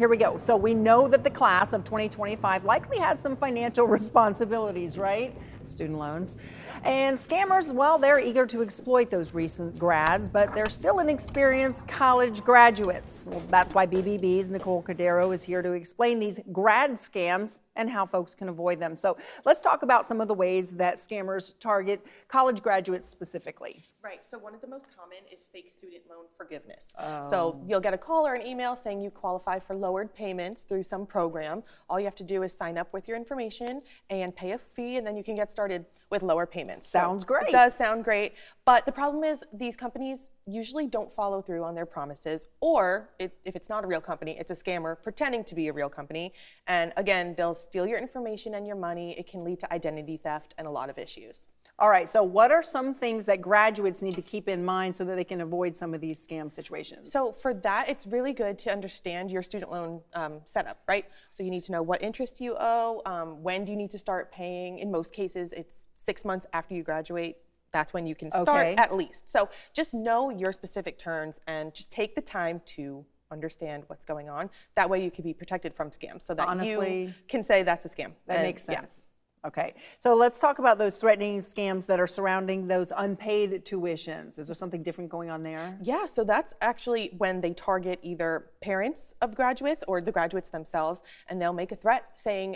here we go. So we know that the class of 2025 likely has some financial responsibilities, right? Student loans. And scammers, well, they're eager to exploit those recent grads, but they're still inexperienced college graduates. Well, that's why BBB's Nicole Cordero is here to explain these grad scams and how folks can avoid them. So let's talk about some of the ways that scammers target college graduates specifically. Right, so one of the most common is fake student loan forgiveness. So you'll get a call or an email saying you qualify for lowered payments through some program. All you have to do is sign up with your information and pay a fee, and then you can get started with lower payments. Sounds great. It does sound great, but the problem is these companies usually don't follow through on their promises, or if it's not a real company, it's a scammer pretending to be a real company. And again, they'll steal your information and your money. It can lead to identity theft and a lot of issues. All right, so what are some things that graduates need to keep in mind so that they can avoid some of these scam situations? So for that, it's really good to understand your student loan setup, right? So you need to know what interest you owe, when do you need to start paying. In most cases, it's 6 months after you graduate. That's when you can start at least. So just know your specific terms and just take the time to understand what's going on. That way you can be protected from scams so that you can say that's a scam. That makes sense. Yeah. Okay, so let's talk about those threatening scams that are surrounding those unpaid tuitions. Is there something different going on there? Yeah, so that's actually when they target either parents of graduates or the graduates themselves, and they'll make a threat saying,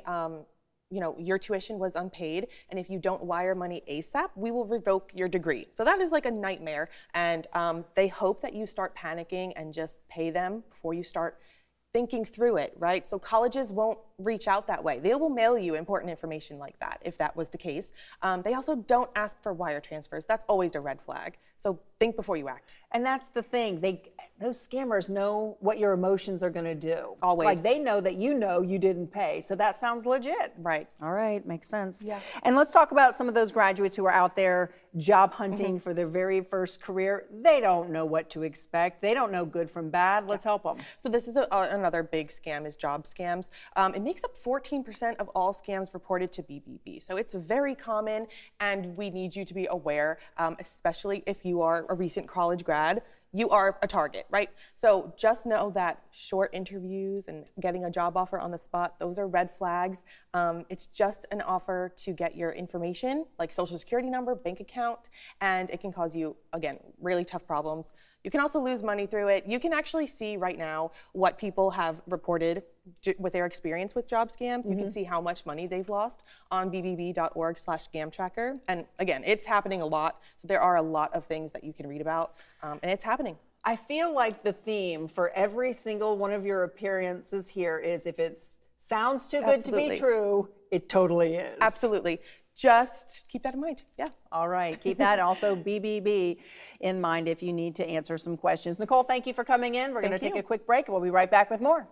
you know, your tuition was unpaid, and if you don't wire money ASAP, we will revoke your degree. So that is like a nightmare, and they hope that you start panicking and just pay them before you start thinking through it, right? So colleges won't reach out that way. They will mail you important information like that, if that was the case. They also don't ask for wire transfers. That's always a red flag. So think before you act. And that's the thing. Those scammers know what your emotions are going to do. Always. Like they know that you didn't pay. So that sounds legit. Right. All right. Makes sense. Yeah. And let's talk about some of those graduates who are out there job hunting for their very first career. They don't know what to expect. They don't know good from bad. Let's help them. So this is another big scam is job scams. It makes up 14% of all scams reported to BBB. So it's very common, and we need you to be aware, especially if you are a recent college grad. You are a target, right? So just know that short interviews and getting a job offer on the spot, those are red flags. It's just an offer to get your information, like social security number, bank account, and it can cause you, again, really tough problems. You can also lose money through it. You can actually see right now what people have reported with their experience with job scams. You can see how much money they've lost on bbb.org/scam tracker. And again, it's happening a lot. So there are a lot of things that you can read about, and it's happening. I feel like the theme for every single one of your appearances here is if it sounds too good to be true, it totally is. Absolutely. Just keep that in mind. Yeah. All right. Keep that also BBB in mind if you need to answer some questions. Nicole, thank you for coming in. We're going to take a quick break and we'll be right back with more.